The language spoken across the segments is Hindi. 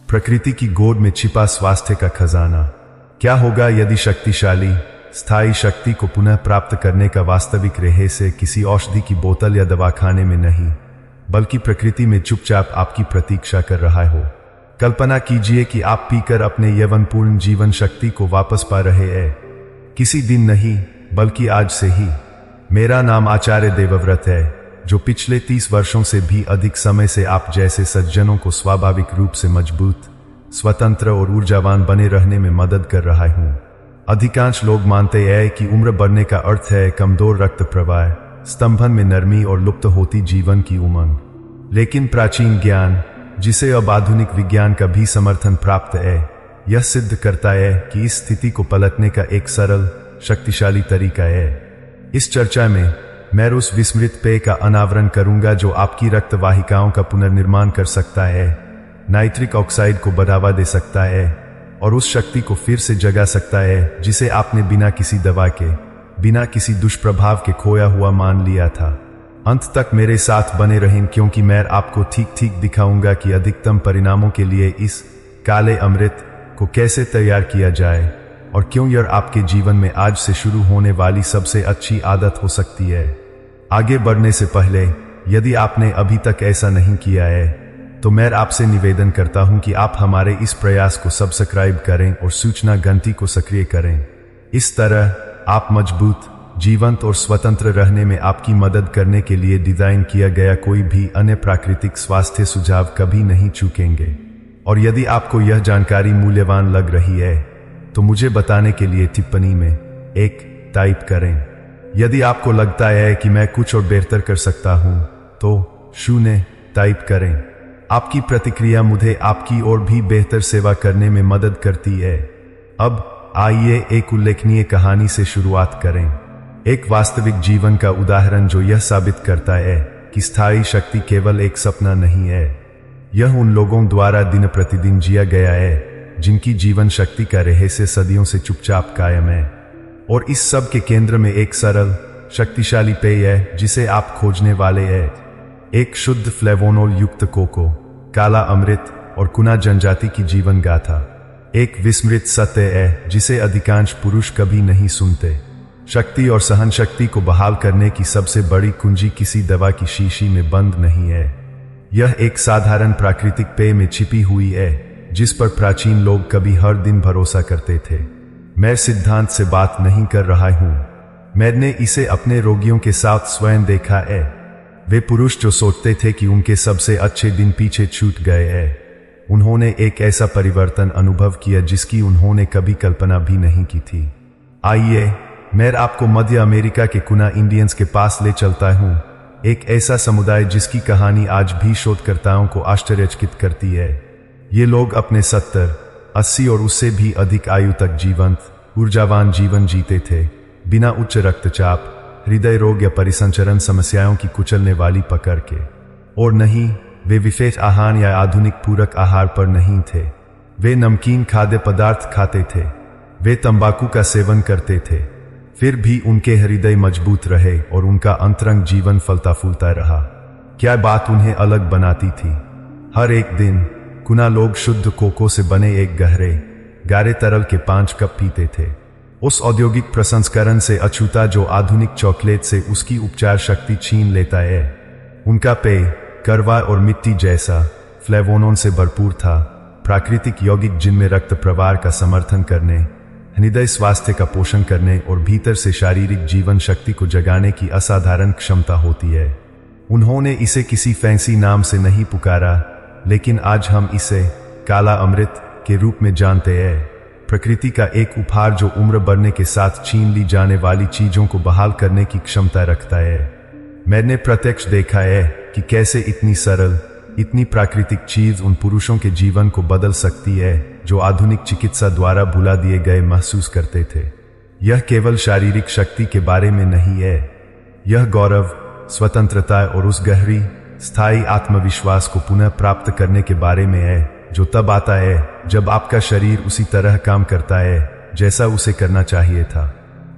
प्रकृति की गोद में छिपा स्वास्थ्य का खजाना। क्या होगा यदि शक्तिशाली स्थायी शक्ति को पुनः प्राप्त करने का वास्तविक रहस्य किसी औषधि की बोतल या दवाखाने में नहीं, बल्कि प्रकृति में चुपचाप आपकी प्रतीक्षा कर रहा हो। कल्पना कीजिए कि आप पीकर अपने यौवनपूर्ण जीवन शक्ति को वापस पा रहे हैं, किसी दिन नहीं बल्कि आज से ही। मेरा नाम आचार्य देवव्रत है, जो पिछले 30 वर्षों से भी अधिक समय से आप जैसे सज्जनों को स्वाभाविक रूप से मजबूत, स्वतंत्र और ऊर्जावान बने रहने में मदद कर रहा हूं। अधिकांश लोग मानते हैं कि उम्र बढ़ने का अर्थ है कमजोर रक्त प्रवाह, स्तंभन में नरमी और लुप्त होती जीवन की उमंग। लेकिन प्राचीन ज्ञान, जिसे अब आधुनिक विज्ञान का भी समर्थन प्राप्त है, यह सिद्ध करता है कि इस स्थिति को पलटने का एक सरल, शक्तिशाली तरीका है। इस चर्चा में मैं उस विस्मृत पेय का अनावरण करूंगा जो आपकी रक्त वाहिकाओं का पुनर्निर्माण कर सकता है, नाइट्रिक ऑक्साइड को बढ़ावा दे सकता है और उस शक्ति को फिर से जगा सकता है जिसे आपने बिना किसी दवा के, बिना किसी दुष्प्रभाव के खोया हुआ मान लिया था। अंत तक मेरे साथ बने रहें, क्योंकि मैं आपको ठीक ठीक दिखाऊंगा कि अधिकतम परिणामों के लिए इस काले अमृत को कैसे तैयार किया जाए और क्यों यह आपके जीवन में आज से शुरू होने वाली सबसे अच्छी आदत हो सकती है। आगे बढ़ने से पहले, यदि आपने अभी तक ऐसा नहीं किया है, तो मैं आपसे निवेदन करता हूं कि आप हमारे इस प्रयास को सब्सक्राइब करें और सूचना घंटी को सक्रिय करें। इस तरह आप मजबूत, जीवंत और स्वतंत्र रहने में आपकी मदद करने के लिए डिजाइन किया गया कोई भी अन्य प्राकृतिक स्वास्थ्य सुझाव कभी नहीं चूकेंगे। और यदि आपको यह जानकारी मूल्यवान लग रही है, तो मुझे बताने के लिए टिप्पणी में 1 टाइप करें। यदि आपको लगता है कि मैं कुछ और बेहतर कर सकता हूं, तो 0 टाइप करें। आपकी प्रतिक्रिया मुझे आपकी और भी बेहतर सेवा करने में मदद करती है। अब आइए एक उल्लेखनीय कहानी से शुरुआत करें, एक वास्तविक जीवन का उदाहरण जो यह साबित करता है कि स्थायी शक्ति केवल एक सपना नहीं है। यह उन लोगों द्वारा दिन प्रतिदिन जिया गया है जिनकी जीवन शक्ति का रहस्य सदियों से चुपचाप कायम है। और इस सब के केंद्र में एक सरल, शक्तिशाली पेय है जिसे आप खोजने वाले हैं। एक शुद्ध फ्लेवोनोल युक्त कोको, काला अमृत और कुना जनजाति की जीवन गाथा। एक विस्मृत सत्य है जिसे अधिकांश पुरुष कभी नहीं सुनते। शक्ति और सहन शक्ति को बहाल करने की सबसे बड़ी कुंजी किसी दवा की शीशी में बंद नहीं है। यह एक साधारण प्राकृतिक पेय में छिपी हुई है जिस पर प्राचीन लोग कभी हर दिन भरोसा करते थे। मैं सिद्धांत से बात नहीं कर रहा हूं, मैंने इसे अपने रोगियों के साथ स्वयं देखा है। वे पुरुष जो सोचते थे कि उनके सबसे अच्छे दिन पीछे छूट गए हैं, उन्होंने एक ऐसा परिवर्तन अनुभव किया जिसकी उन्होंने कभी कल्पना भी नहीं की थी। आइए मैं आपको मध्य अमेरिका के कुना इंडियंस के पास ले चलता हूं, एक ऐसा समुदाय जिसकी कहानी आज भी शोधकर्ताओं को आश्चर्यचकित करती है। ये लोग अपने 70, 80 और उससे भी अधिक आयु तक जीवंत, ऊर्जावान जीवन जीते थे, बिना उच्च रक्तचाप, हृदय रोग या परिसंचरण समस्याओं की कुचलने वाली पकड़ के। और नहीं, वे विशेष आहार या आधुनिक पूरक आहार पर नहीं थे। वे नमकीन खाद्य पदार्थ खाते थे, वे तंबाकू का सेवन करते थे, फिर भी उनके हृदय मजबूत रहे और उनका अंतरंग जीवन फलता फूलता रहा। क्या बात उन्हें अलग बनाती थी? हर एक दिन कुना लोग शुद्ध कोको से बने एक गाढ़े तरल के 5 कप पीते थे। उस औद्योगिक प्रसंस्करण से अछूता जो आधुनिक चॉकलेट से उसकी उपचार शक्ति छीन लेता है। उनका पेय करवा और मिट्टी जैसा फ्लेवोनोन से भरपूर था, प्राकृतिक यौगिक जिनमें रक्त प्रवाह का समर्थन करने, हृदय स्वास्थ्य का पोषण करने और भीतर से शारीरिक जीवन शक्ति को जगाने की असाधारण क्षमता होती है। उन्होंने इसे किसी फैंसी नाम से नहीं पुकारा, लेकिन आज हम इसे काला अमृत के रूप में जानते हैं। प्रकृति का एक उपहार जो उम्र बढ़ने के साथ छीन ली जाने वाली चीजों को बहाल करने की क्षमता रखता है। मैंने प्रत्यक्ष देखा है कि कैसे इतनी सरल, इतनी प्राकृतिक चीज उन पुरुषों के जीवन को बदल सकती है जो आधुनिक चिकित्सा द्वारा भुला दिए गए महसूस करते थे। यह केवल शारीरिक शक्ति के बारे में नहीं है, यह गौरव, स्वतंत्रता और उस गहरी, स्थायी आत्मविश्वास को पुनः प्राप्त करने के बारे में है जो तब आता है जब आपका शरीर उसी तरह काम करता है जैसा उसे करना चाहिए था।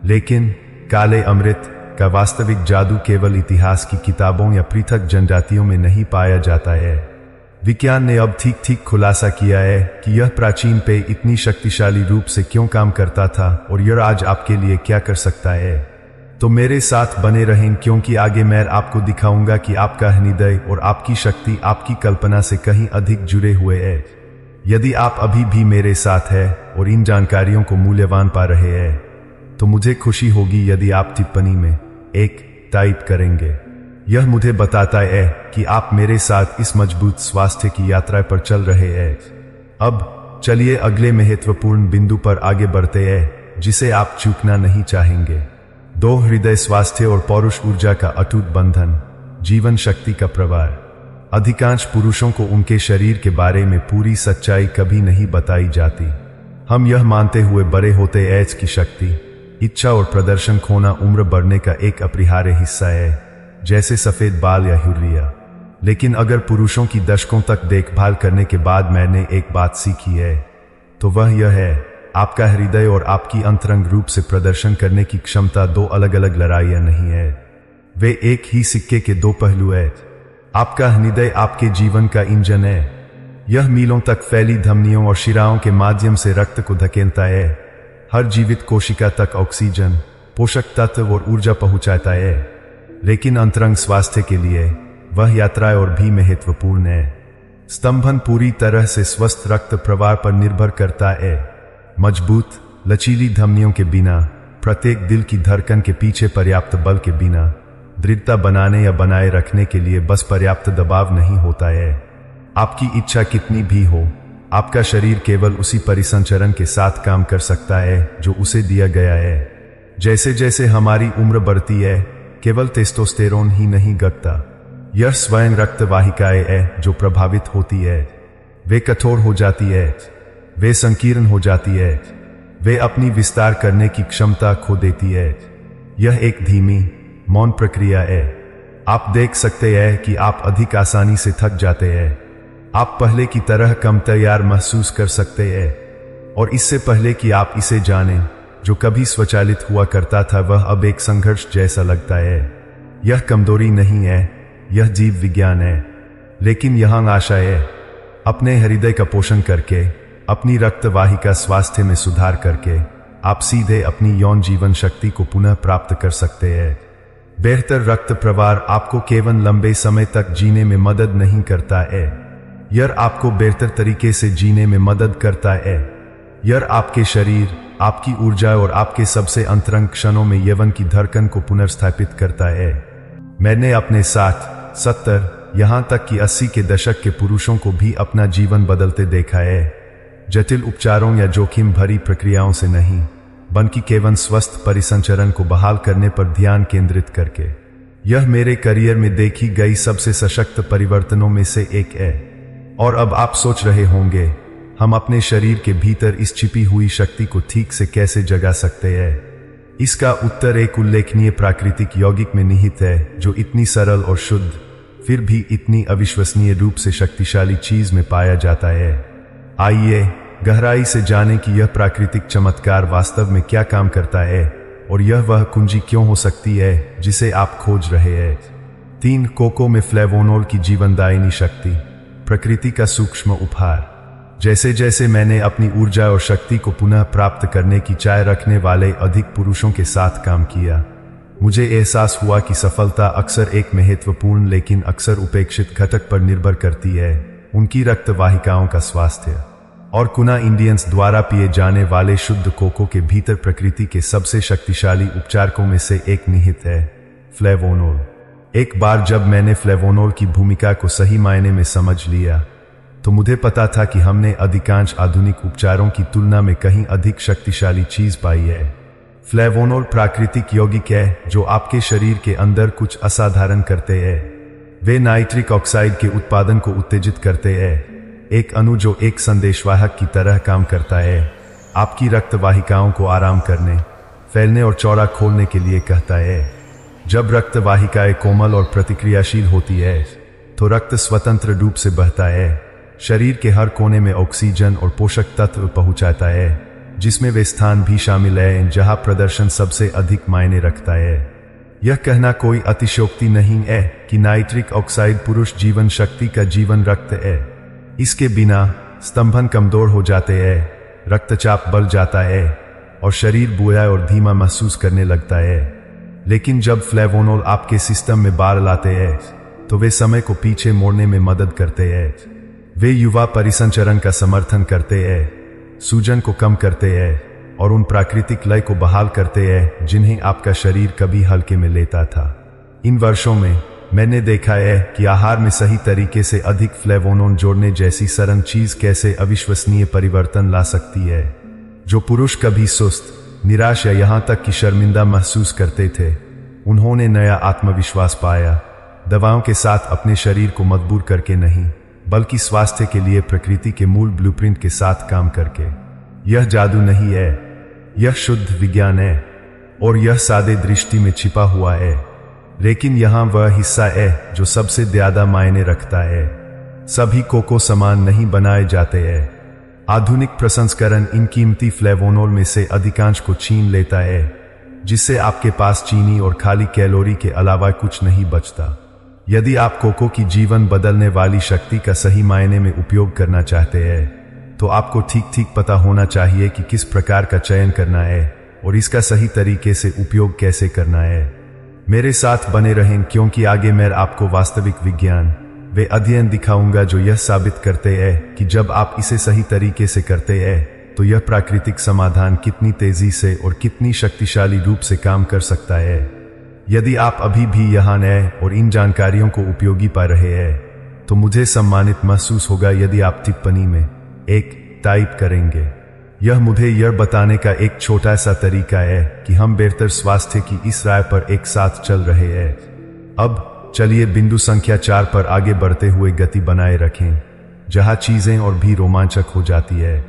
लेकिन काले अमृत का वास्तविक जादू केवल इतिहास की किताबों या पृथक जनजातियों में नहीं पाया जाता है। विज्ञान ने अब ठीक ठीक खुलासा किया है कि यह प्राचीन पेय इतनी शक्तिशाली रूप से क्यों काम करता था और यह आज आपके लिए क्या कर सकता है। तो मेरे साथ बने रहें, क्योंकि आगे मैं आपको दिखाऊंगा कि आपका हृदय और आपकी शक्ति आपकी कल्पना से कहीं अधिक जुड़े हुए हैं। यदि आप अभी भी मेरे साथ हैं और इन जानकारियों को मूल्यवान पा रहे हैं, तो मुझे खुशी होगी यदि आप टिप्पणी में एक टाइप करेंगे। यह मुझे बताता है कि आप मेरे साथ इस मजबूत स्वास्थ्य की यात्रा पर चल रहे हैं। अब चलिए अगले महत्वपूर्ण बिंदु पर आगे बढ़ते हैं, जिसे आप चूकना नहीं चाहेंगे। 2 हृदय स्वास्थ्य और पौरुष ऊर्जा का अटूट बंधन, जीवन शक्ति का प्रवाह। अधिकांश पुरुषों को उनके शरीर के बारे में पूरी सच्चाई कभी नहीं बताई जाती। हम यह मानते हुए बड़े होते हैं कि शक्ति, इच्छा और प्रदर्शन खोना उम्र बढ़ने का एक अपरिहार्य हिस्सा है, जैसे सफेद बाल या हुर्रिया। लेकिन अगर पुरुषों की दशकों तक देखभाल करने के बाद मैंने एक बात सीखी है, तो वह यह है, आपका हृदय और आपकी अंतरंग रूप से प्रदर्शन करने की क्षमता 2 अलग अलग लड़ाइयां नहीं है, वे एक ही सिक्के के 2 पहलू हैं। आपका हृदय आपके जीवन का इंजन है। यह मीलों तक फैली धमनियों और शिराओं के माध्यम से रक्त को धकेलता है, हर जीवित कोशिका तक ऑक्सीजन, पोषक तत्व और ऊर्जा पहुंचाता है। लेकिन अंतरंग स्वास्थ्य के लिए वह यात्रा और भी महत्वपूर्ण है। स्तंभन पूरी तरह से स्वस्थ रक्त प्रवाह पर निर्भर करता है। मजबूत लचीली धमनियों के बिना, प्रत्येक दिल की धड़कन के पीछे पर्याप्त बल के बिना, दृढ़ता बनाने या बनाए रखने के लिए बस पर्याप्त दबाव नहीं होता है। आपकी इच्छा कितनी भी हो, आपका शरीर केवल उसी परिसंचरण के साथ काम कर सकता है जो उसे दिया गया है। जैसे जैसे हमारी उम्र बढ़ती है, केवल टेस्टोस्टेरोन ही नहीं घटता, यह स्वयं रक्त वाहिकाएं है जो प्रभावित होती है। वे कठोर हो जाती है, वे संकीर्ण हो जाती है, वे अपनी विस्तार करने की क्षमता खो देती है। यह एक धीमी, मौन प्रक्रिया है। आप देख सकते हैं कि आप अधिक आसानी से थक जाते हैं। आप पहले की तरह कम तैयार महसूस कर सकते हैं, और इससे पहले कि आप इसे जानें, जो कभी स्वचालित हुआ करता था वह अब एक संघर्ष जैसा लगता है। यह कमजोरी नहीं है, यह जीव विज्ञान है। लेकिन यहां आशा है, अपने हृदय का पोषण करके, अपनी रक्त वाहिका स्वास्थ्य में सुधार करके, आप सीधे अपनी यौन जीवन शक्ति को पुनः प्राप्त कर सकते हैं। बेहतर रक्त प्रवाह आपको केवल लंबे समय तक जीने में मदद नहीं करता है, यह आपको बेहतर तरीके से जीने में मदद करता है। यह आपके शरीर, आपकी ऊर्जा और आपके सबसे अंतरंग क्षणों में यौवन की धड़कन को पुनर्स्थापित करता है। मैंने अपने 60, 70, यहां तक कि 80 के दशक के पुरुषों को भी अपना जीवन बदलते देखा है, जटिल उपचारों या जोखिम भरी प्रक्रियाओं से नहीं, बल्कि केवल स्वस्थ परिसंचरण को बहाल करने पर ध्यान केंद्रित करके। यह मेरे करियर में देखी गई सबसे सशक्त परिवर्तनों में से एक है। और अब आप सोच रहे होंगे, हम अपने शरीर के भीतर इस छिपी हुई शक्ति को ठीक से कैसे जगा सकते हैं? इसका उत्तर एक उल्लेखनीय प्राकृतिक यौगिक में निहित है, जो इतनी सरल और शुद्ध, फिर भी इतनी अविश्वसनीय रूप से शक्तिशाली चीज में पाया जाता है। आइए गहराई से जानें कि यह प्राकृतिक चमत्कार वास्तव में क्या काम करता है, और यह वह कुंजी क्यों हो सकती है जिसे आप खोज रहे हैं। 3 कोको में फ्लेवोनोल की जीवनदायिनी शक्ति, प्रकृति का सूक्ष्म उपहार। जैसे जैसे मैंने अपनी ऊर्जा और शक्ति को पुनः प्राप्त करने की चाह रखने वाले अधिक पुरुषों के साथ काम किया, मुझे एहसास हुआ कि सफलता अक्सर एक महत्वपूर्ण लेकिन अक्सर उपेक्षित घटक पर निर्भर करती है, उनकी रक्त वाहिकाओं का स्वास्थ्य। और कुना इंडियंस द्वारा पिए जाने वाले शुद्ध कोको के भीतर प्रकृति के सबसे शक्तिशाली उपचारकों में से एक निहित है, फ्लेवोनोल। एक बार जब मैंने फ्लेवोनोल की भूमिका को सही मायने में समझ लिया, तो मुझे पता था कि हमने अधिकांश आधुनिक उपचारों की तुलना में कहीं अधिक शक्तिशाली चीज पाई है। फ्लेवोनोल प्राकृतिक यौगिक है जो आपके शरीर के अंदर कुछ असाधारण करते हैं। वे नाइट्रिक ऑक्साइड के उत्पादन को उत्तेजित करते हैं, एक अणु जो एक संदेशवाहक की तरह काम करता है, आपकी रक्त वाहिकाओं को आराम करने, फैलने और चौड़ा खोलने के लिए कहता है। जब रक्त वाहिकाएं कोमल और प्रतिक्रियाशील होती है, तो रक्त स्वतंत्र रूप से बहता है, शरीर के हर कोने में ऑक्सीजन और पोषक तत्व पहुंचाता है, जिसमें वे स्थान भी शामिल हैं जहां प्रदर्शन सबसे अधिक मायने रखता है। यह कहना कोई अतिशयोक्ति नहीं है कि नाइट्रिक ऑक्साइड पुरुष जीवन शक्ति का जीवन रक्त है। इसके बिना स्तंभन कमजोर हो जाते हैं, रक्तचाप बढ़ जाता है और शरीर बोया और धीमा महसूस करने लगता है। लेकिन जब फ्लेवोनोल आपके सिस्टम में बार लाते हैं तो वे समय को पीछे मोड़ने में मदद करते हैं। वे युवा परिसंचरण का समर्थन करते हैं, सूजन को कम करते हैं और उन प्राकृतिक लय को बहाल करते हैं जिन्हें आपका शरीर कभी हल्के में लेता था। इन वर्षों में मैंने देखा है कि आहार में सही तरीके से अधिक फ्लेवोनोल जोड़ने जैसी सरल चीज कैसे अविश्वसनीय परिवर्तन ला सकती है। जो पुरुष कभी सुस्त, निराश या यहां तक कि शर्मिंदा महसूस करते थे, उन्होंने नया आत्मविश्वास पाया, दवाओं के साथ अपने शरीर को मजबूर करके नहीं, बल्कि स्वास्थ्य के लिए प्रकृति के मूल ब्लूप्रिंट के साथ काम करके। यह जादू नहीं है, यह शुद्ध विज्ञान है और यह सादे दृष्टि में छिपा हुआ है, लेकिन यहां वह हिस्सा है जो सबसे ज्यादा मायने रखता है। सभी कोको समान नहीं बनाए जाते हैं। आधुनिक प्रसंस्करण इन कीमती फ्लेवोनोल में से अधिकांश को छीन लेता है, जिससे आपके पास चीनी और खाली कैलोरी के अलावा कुछ नहीं बचता। यदि आप कोको की जीवन बदलने वाली शक्ति का सही मायने में उपयोग करना चाहते हैं, तो आपको ठीक पता होना चाहिए कि किस प्रकार का चयन करना है और इसका सही तरीके से उपयोग कैसे करना है। मेरे साथ बने रहें, क्योंकि आगे मैं आपको वास्तविक विज्ञान वे अध्ययन दिखाऊंगा जो यह साबित करते हैं कि जब आप इसे सही तरीके से करते हैं तो यह प्राकृतिक समाधान कितनी तेजी से और कितनी शक्तिशाली रूप से काम कर सकता है। यदि आप अभी भी यहाँ नए और इन जानकारियों को उपयोगी पा रहे हैं, तो मुझे सम्मानित महसूस होगा यदि आप टिप्पणी में एक टाइप करेंगे। यह मुझे यह बताने का एक छोटा सा तरीका है कि हम बेहतर स्वास्थ्य की इस राह पर एक साथ चल रहे हैं। अब चलिए बिंदु संख्या 4 पर आगे बढ़ते हुए गति बनाए रखें, जहां चीजें और भी रोमांचक हो जाती है।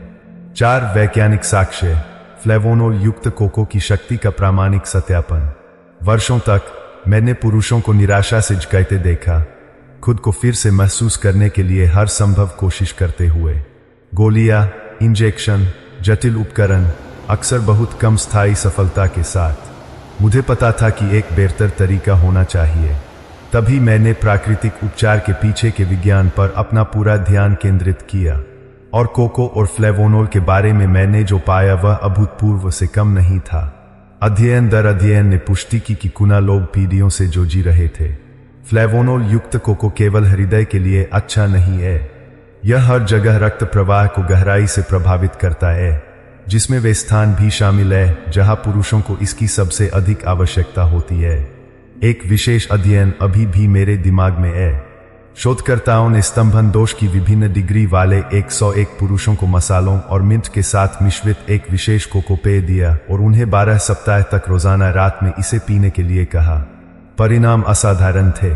4 वैज्ञानिक साक्ष्य, फ्लेवोनोल युक्त कोको की शक्ति का प्रामाणिक सत्यापन। वर्षों तक मैंने पुरुषों को निराशा से झुकते देखा, खुद को फिर से महसूस करने के लिए हर संभव कोशिश करते हुए। गोलियां, इंजेक्शन, जटिल उपकरण, अक्सर बहुत कम स्थायी सफलता के साथ। मुझे पता था कि एक बेहतर तरीका होना चाहिए। तभी मैंने प्राकृतिक उपचार के पीछे के विज्ञान पर अपना पूरा ध्यान केंद्रित किया, और कोको और फ्लेवोनोल के बारे में मैंने जो पाया वह अभूतपूर्व से कम नहीं था। अध्ययन दर अध्ययन ने पुष्टि की कि कुना लोग पीढ़ियों से जो जी रहे थे। फ्लेवोनोल युक्त कोको केवल हृदय के लिए अच्छा नहीं है, यह हर जगह रक्त प्रवाह को गहराई से प्रभावित करता है, जिसमें वे स्थान भी शामिल है जहां पुरुषों को इसकी सबसे अधिक आवश्यकता होती है। एक विशेष अध्ययन अभी भी मेरे दिमाग में है। शोधकर्ताओं ने स्तंभन दोष की विभिन्न डिग्री वाले 101 पुरुषों को मसालों और मिंट के साथ मिश्रित एक विशेष कोको पेय दिया और उन्हें 12 सप्ताह तक रोजाना रात में इसे पीने के लिए कहा। परिणाम असाधारण थे।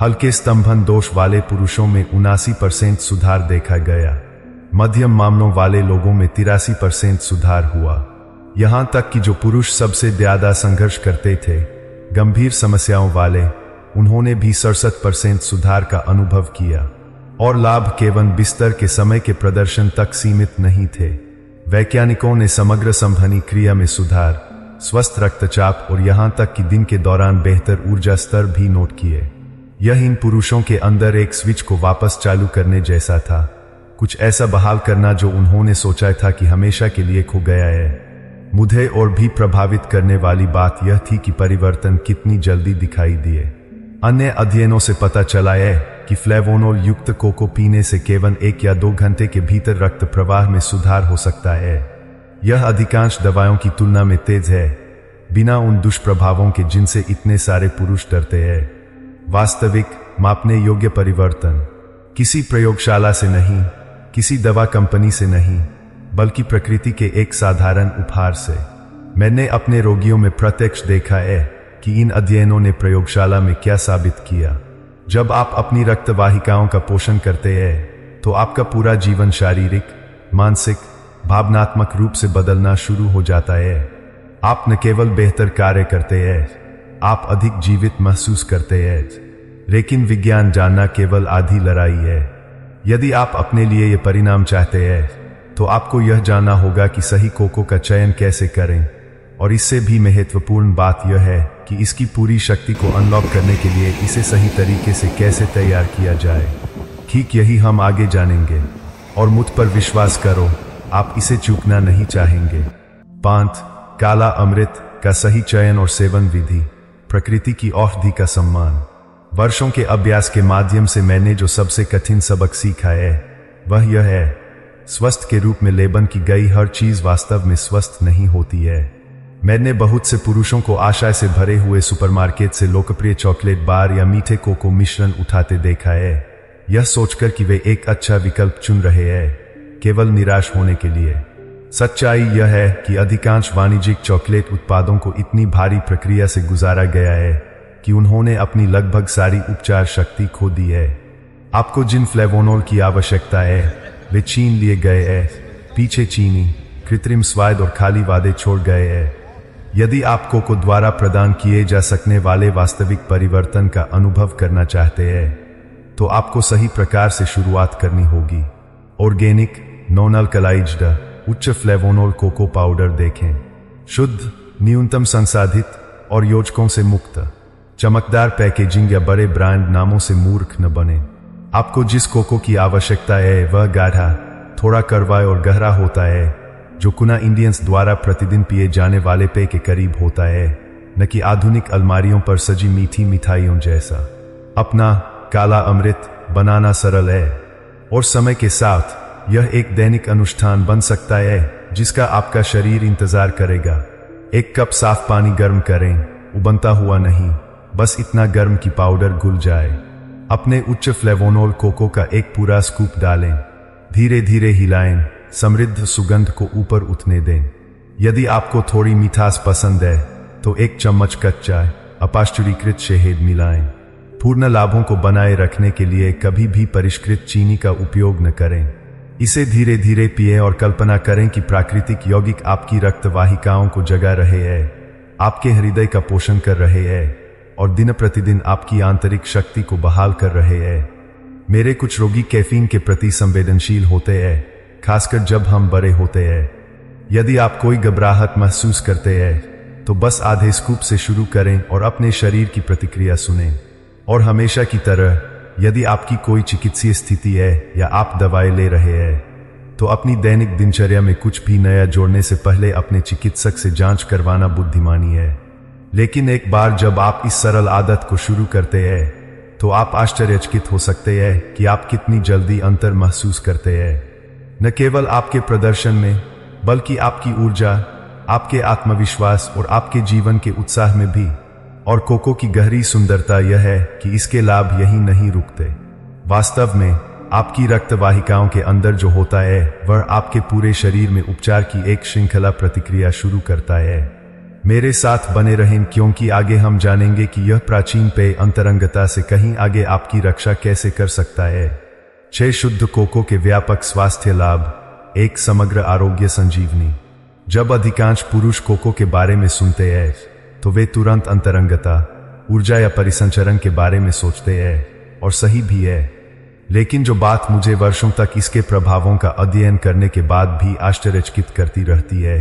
हल्के स्तंभन दोष वाले पुरुषों में 79% सुधार देखा गया, मध्यम मामलों वाले लोगों में 83% सुधार हुआ। यहां तक कि जो पुरुष सबसे ज्यादा संघर्ष करते थे, गंभीर समस्याओं वाले, उन्होंने भी 67% सुधार का अनुभव किया। और लाभ केवल बिस्तर के समय के प्रदर्शन तक सीमित नहीं थे। वैज्ञानिकों ने समग्र संवहनी क्रिया में सुधार, स्वस्थ रक्तचाप और यहां तक कि दिन के दौरान बेहतर ऊर्जा स्तर भी नोट किए। यह इन पुरुषों के अंदर एक स्विच को वापस चालू करने जैसा था, कुछ ऐसा बहाल करना जो उन्होंने सोचा था कि हमेशा के लिए खो गया है। मुझे और भी प्रभावित करने वाली बात यह थी कि परिवर्तन कितनी जल्दी दिखाई दिए। अन्य अध्ययनों से पता चला है कि फ्लेवोनोल युक्त कोको पीने से केवल 1 या 2 घंटे के भीतर रक्त प्रवाह में सुधार हो सकता है। यह अधिकांश दवाओं की तुलना में तेज है, बिना उन दुष्प्रभावों के जिनसे इतने सारे पुरुष डरते हैं। वास्तविक मापने योग्य परिवर्तन किसी प्रयोगशाला से नहीं, किसी दवा कंपनी से नहीं, बल्कि प्रकृति के एक साधारण उपहार से। मैंने अपने रोगियों में प्रत्यक्ष देखा है कि इन अध्ययनों ने प्रयोगशाला में क्या साबित किया। जब आप अपनी रक्त वाहिकाओं का पोषण करते हैं तो आपका पूरा जीवन शारीरिक, मानसिक, भावनात्मक रूप से बदलना शुरू हो जाता है। आप न केवल बेहतर कार्य करते हैं, आप अधिक जीवित महसूस करते हैं। लेकिन विज्ञान जानना केवल आधी लड़ाई है। यदि आप अपने लिए ये परिणाम चाहते हैं, तो आपको यह जानना होगा कि सही कोको का चयन कैसे करें, और इससे भी महत्वपूर्ण बात यह है कि इसकी पूरी शक्ति को अनलॉक करने के लिए इसे सही तरीके से कैसे तैयार किया जाए। ठीक यही हम आगे जानेंगे, और मुझ पर विश्वास करो, आप इसे चूकना नहीं चाहेंगे। 5. काला अमृत का सही चयन और सेवन विधि। प्रकृति की औषधि का सम्मान। वर्षों के अभ्यास के माध्यम से मैंने जो सबसे कठिन सबक सीखा है वह यह है, स्वस्थ के रूप में लेबल की गई हर चीज वास्तव में स्वस्थ नहीं होती है। मैंने बहुत से पुरुषों को आशा से भरे हुए सुपरमार्केट से लोकप्रिय चॉकलेट बार या मीठे कोको मिश्रण उठाते देखा है, यह सोचकर कि वे एक अच्छा विकल्प चुन रहे हैं, केवल निराश होने के लिए। सच्चाई यह है कि अधिकांश वाणिज्यिक चॉकलेट उत्पादों को इतनी भारी प्रक्रिया से गुजारा गया है कि उन्होंने अपनी लगभग सारी उपचार शक्ति खो दी है। आपको जिन फ्लेवोनोल की आवश्यकता है वे छीन लिए गए हैं, पीछे चीनी, कृत्रिम स्वाद और खाली वादे छोड़ गए हैं। यदि आप कोको द्वारा प्रदान किए जा सकने वाले वास्तविक परिवर्तन का अनुभव करना चाहते हैं तो आपको सही प्रकार से शुरुआत करनी होगी। ऑर्गेनिक, नॉन अल्कलाइज्ड, उच्च फ्लेवोनोल कोको पाउडर देखें। शुद्ध, न्यूनतम संसाधित और योजकों से मुक्त। चमकदार पैकेजिंग या बड़े ब्रांड नामों से मूर्ख न बने। आपको जिस कोको की आवश्यकता है वह गाढ़ा, थोड़ा कड़वा और गहरा होता है, जो कुना इंडियंस द्वारा प्रतिदिन पिए जाने वाले पेय के करीब होता है, न कि आधुनिक अलमारियों पर सजी मीठी मिठाइयों जैसा। अपना काला अमृत बनाना सरल है, और समय के साथ यह एक दैनिक अनुष्ठान बन सकता है जिसका आपका शरीर इंतजार करेगा। एक कप साफ पानी गर्म करें, उबलता हुआ नहीं, बस इतना गर्म कि पाउडर घुल जाए। अपने उच्च फ्लेवोनोल कोको का एक पूरा स्कूप डालें, धीरे धीरे हिलाएं, समृद्ध सुगंध को ऊपर उठने दें। यदि आपको थोड़ी मिठास पसंद है तो एक चम्मच कच्चा अपाश्चुरीकृत शहद मिलाएं। पूर्ण लाभों को बनाए रखने के लिए कभी भी परिष्कृत चीनी का उपयोग न करें। इसे धीरे धीरे पिएं और कल्पना करें कि प्राकृतिक यौगिक आपकी रक्त वाहिकाओं को जगा रहे हैं, आपके हृदय का पोषण कर रहे हैं और दिन प्रतिदिन आपकी आंतरिक शक्ति को बहाल कर रहे हैं। मेरे कुछ रोगी कैफीन के प्रति संवेदनशील होते हैं, खासकर जब हम बड़े होते हैं। यदि आप कोई घबराहट महसूस करते हैं तो बस आधे स्कूप से शुरू करें और अपने शरीर की प्रतिक्रिया सुनें। और हमेशा की तरह, यदि आपकी कोई चिकित्सीय स्थिति है या आप दवाएं ले रहे हैं तो अपनी दैनिक दिनचर्या में कुछ भी नया जोड़ने से पहले अपने चिकित्सक से जांच करवाना बुद्धिमानी है। लेकिन एक बार जब आप इस सरल आदत को शुरू करते हैं तो आप आश्चर्यचकित हो सकते हैं कि आप कितनी जल्दी अंतर महसूस करते हैं, न केवल आपके प्रदर्शन में बल्कि आपकी ऊर्जा, आपके आत्मविश्वास और आपके जीवन के उत्साह में भी। और कोको की गहरी सुंदरता यह है कि इसके लाभ यही नहीं रुकते। वास्तव में आपकी रक्त वाहिकाओं के अंदर जो होता है वह आपके पूरे शरीर में उपचार की एक श्रृंखला प्रतिक्रिया शुरू करता है। मेरे साथ बने रहें क्योंकि आगे हम जानेंगे कि यह प्राचीन पेय अंतरंगता से कहीं आगे आपकी रक्षा कैसे कर सकता है। 6 शुद्ध कोको के व्यापक स्वास्थ्य लाभ। 1 समग्र आरोग्य संजीवनी। जब अधिकांश पुरुष कोको के बारे में सुनते हैं तो वे तुरंत अंतरंगता, ऊर्जा या परिसंचरण के बारे में सोचते हैं, और सही भी है। लेकिन जो बात मुझे वर्षों तक इसके प्रभावों का अध्ययन करने के बाद भी आश्चर्यचकित करती रहती है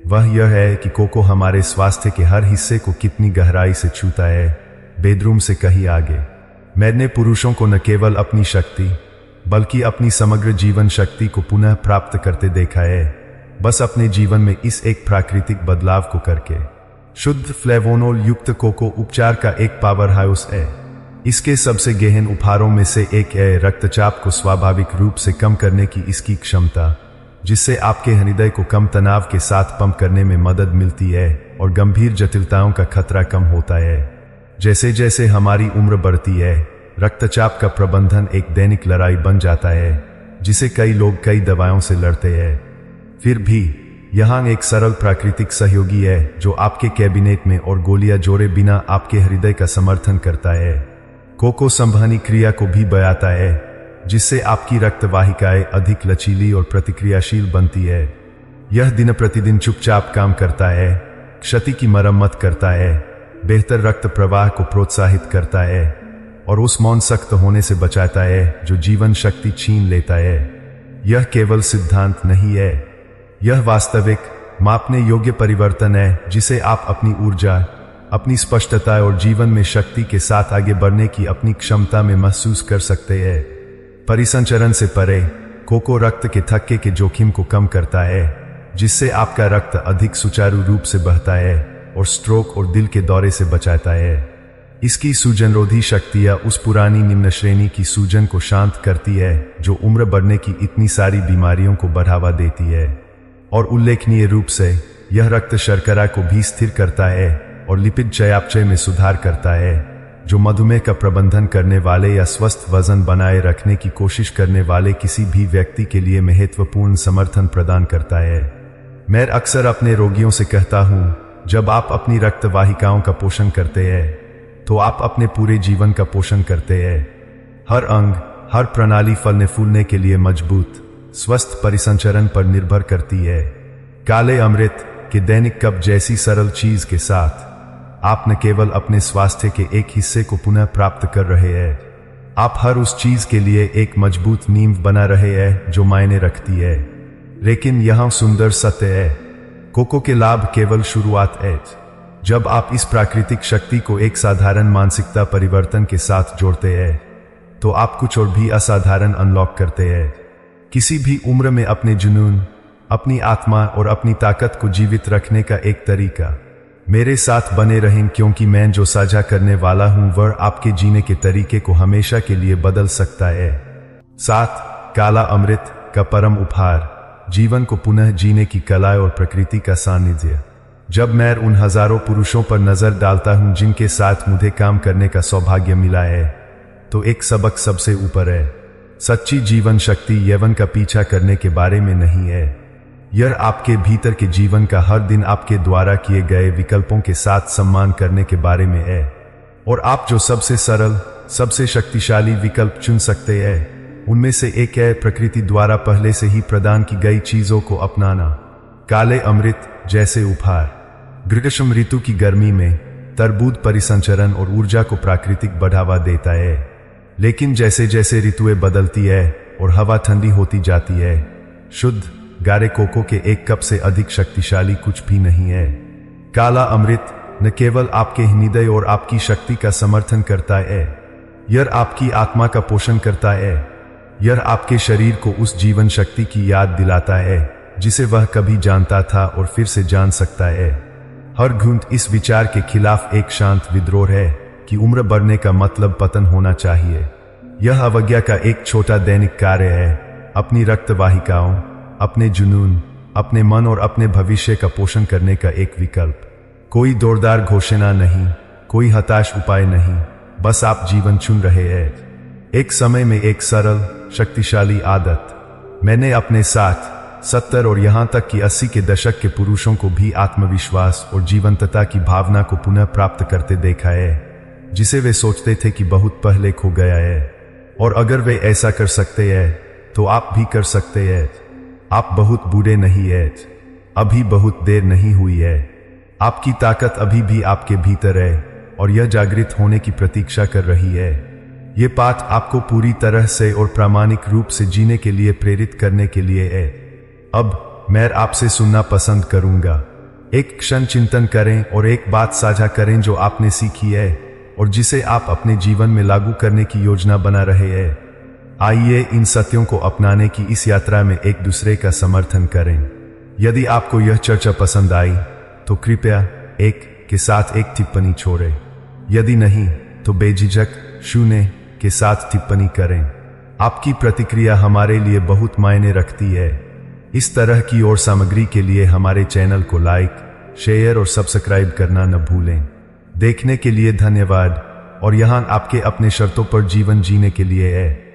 वह यह है कि कोको हमारे स्वास्थ्य के हर हिस्से को कितनी गहराई से छूता है, बेडरूम से कहीं आगे। मैंने पुरुषों को न केवल अपनी शक्ति बल्कि अपनी समग्र जीवन शक्ति को पुनः प्राप्त करते देखा है, बस अपने जीवन में इस एक प्राकृतिक बदलाव को करके। शुद्ध फ्लेवोनोल युक्त कोको उपचार का एक पावर हाउस है। इसके सबसे गहन उपहारों में से एक है रक्तचाप को स्वाभाविक रूप से कम करने की इसकी क्षमता, जिससे आपके हृदय को कम तनाव के साथ पंप करने में मदद मिलती है और गंभीर जटिलताओं का खतरा कम होता है। जैसे जैसे हमारी उम्र बढ़ती है, रक्तचाप का प्रबंधन एक दैनिक लड़ाई बन जाता है जिसे कई लोग कई दवाओं से लड़ते हैं। फिर भी यहाँ एक सरल प्राकृतिक सहयोगी है जो आपके कैबिनेट में और गोलियां जोड़े बिना आपके हृदय का समर्थन करता है। कोको संवहनी क्रिया को भी बढ़ाता है, जिससे आपकी रक्त वाहिकाएं अधिक लचीली और प्रतिक्रियाशील बनती है। यह दिन प्रतिदिन चुपचाप काम करता है, क्षति की मरम्मत करता है, बेहतर रक्त प्रवाह को प्रोत्साहित करता है और उस मौन सख्त होने से बचाता है जो जीवन शक्ति छीन लेता है। यह केवल सिद्धांत नहीं है, यह वास्तविक मापने योग्य परिवर्तन है जिसे आप अपनी ऊर्जा, अपनी स्पष्टता और जीवन में शक्ति के साथ आगे बढ़ने की अपनी क्षमता में महसूस कर सकते हैं। परिसंचरण से परे कोको रक्त के थक्के के जोखिम को कम करता है, जिससे आपका रक्त अधिक सुचारू रूप से बहता है और स्ट्रोक और दिल के दौरे से बचाता है। इसकी सूजनरोधी शक्तियां उस पुरानी निम्न श्रेणी की सूजन को शांत करती है जो उम्र बढ़ने की इतनी सारी बीमारियों को बढ़ावा देती है। और उल्लेखनीय रूप से यह रक्त शर्करा को भी स्थिर करता है और लिपिड चयापचय में सुधार करता है, जो मधुमेह का प्रबंधन करने वाले या स्वस्थ वजन बनाए रखने की कोशिश करने वाले किसी भी व्यक्ति के लिए महत्वपूर्ण समर्थन प्रदान करता है। मैं अक्सर अपने रोगियों से कहता हूं, जब आप अपनी रक्त वाहिकाओं का पोषण करते हैं तो आप अपने पूरे जीवन का पोषण करते हैं। हर अंग, हर प्रणाली फलने फूलने के लिए मजबूत, स्वस्थ परिसंचरण पर निर्भर करती है। काले अमृत के दैनिक कप जैसी सरल चीज के साथ आप न केवल अपने स्वास्थ्य के एक हिस्से को पुनः प्राप्त कर रहे हैं, आप हर उस चीज के लिए एक मजबूत नींव बना रहे हैं जो मायने रखती है। लेकिन यहां सुंदर सत्य है, कोको के लाभ केवल शुरुआत है। जब आप इस प्राकृतिक शक्ति को एक साधारण मानसिकता परिवर्तन के साथ जोड़ते हैं तो आप कुछ और भी असाधारण अनलॉक करते हैं। किसी भी उम्र में अपने जुनून, अपनी आत्मा और अपनी ताकत को जीवित रखने का एक तरीका। मेरे साथ बने रहें, क्योंकि मैं जो साझा करने वाला हूं वह आपके जीने के तरीके को हमेशा के लिए बदल सकता है। 7. काला अमृत का परम उपहार, जीवन को पुनः जीने की कला और प्रकृति का सानिध्य। जब मैं उन हजारों पुरुषों पर नजर डालता हूं जिनके साथ मुझे काम करने का सौभाग्य मिला है, तो एक सबक सबसे ऊपर है। सच्ची जीवन शक्ति यौवन का पीछा करने के बारे में नहीं है, यह आपके भीतर के जीवन का हर दिन आपके द्वारा किए गए विकल्पों के साथ सम्मान करने के बारे में है। और आप जो सबसे सरल, सबसे शक्तिशाली विकल्प चुन सकते हैं, उनमें से एक है प्रकृति द्वारा पहले से ही प्रदान की गई चीजों को अपनाना। काले अमृत जैसे उपहार। ग्रीष्म ऋतु की गर्मी में तरबूज परिसंचरण और ऊर्जा को प्राकृतिक बढ़ावा देता है, लेकिन जैसे जैसे ऋतुएं बदलती है और हवा ठंडी होती जाती है, शुद्ध गारे कोको के एक कप से अधिक शक्तिशाली कुछ भी नहीं है। काला अमृत न केवल आपके हृदय और आपकी शक्ति का समर्थन करता है, यह आपकी आत्मा का पोषण करता है। यह आपके शरीर को उस जीवन शक्ति की याद दिलाता है जिसे वह कभी जानता था और फिर से जान सकता है। हर घूंट इस विचार के खिलाफ एक शांत विद्रोह है कि उम्र बढ़ने का मतलब पतन होना चाहिए। यह अवज्ञा का एक छोटा दैनिक कार्य है, अपनी रक्त वाहिकाओं, अपने जुनून, अपने मन और अपने भविष्य का पोषण करने का एक विकल्प। कोई दौड़दार घोषणा नहीं, कोई हताश उपाय नहीं, बस आप जीवन चुन रहे हैं। एक समय में एक सरल, शक्तिशाली आदत। मैंने अपने 60, 70 और यहां तक कि 80 के दशक के पुरुषों को भी आत्मविश्वास और जीवंतता की भावना को पुनः प्राप्त करते देखा है, जिसे वे सोचते थे कि बहुत पहले खो गया है। और अगर वे ऐसा कर सकते हैं तो आप भी कर सकते हैं। आप बहुत बूढ़े नहीं हैं, अभी बहुत देर नहीं हुई है। आपकी ताकत अभी भी आपके भीतर है और यह जागृत होने की प्रतीक्षा कर रही है। ये पाठ आपको पूरी तरह से और प्रामाणिक रूप से जीने के लिए प्रेरित करने के लिए है। अब मैं आपसे सुनना पसंद करूंगा। एक क्षण चिंतन करें और एक बात साझा करें जो आपने सीखी है और जिसे आप अपने जीवन में लागू करने की योजना बना रहे हैं। आइए इन सत्यों को अपनाने की इस यात्रा में एक दूसरे का समर्थन करें। यदि आपको यह चर्चा पसंद आई तो कृपया एक के साथ एक टिप्पणी छोड़ें। यदि नहीं तो बेझिझक 0 के साथ टिप्पणी करें। आपकी प्रतिक्रिया हमारे लिए बहुत मायने रखती है। इस तरह की और सामग्री के लिए हमारे चैनल को लाइक, शेयर और सब्सक्राइब करना न भूलें। देखने के लिए धन्यवाद। और यहां आपके अपने शर्तों पर जीवन जीने के लिए है।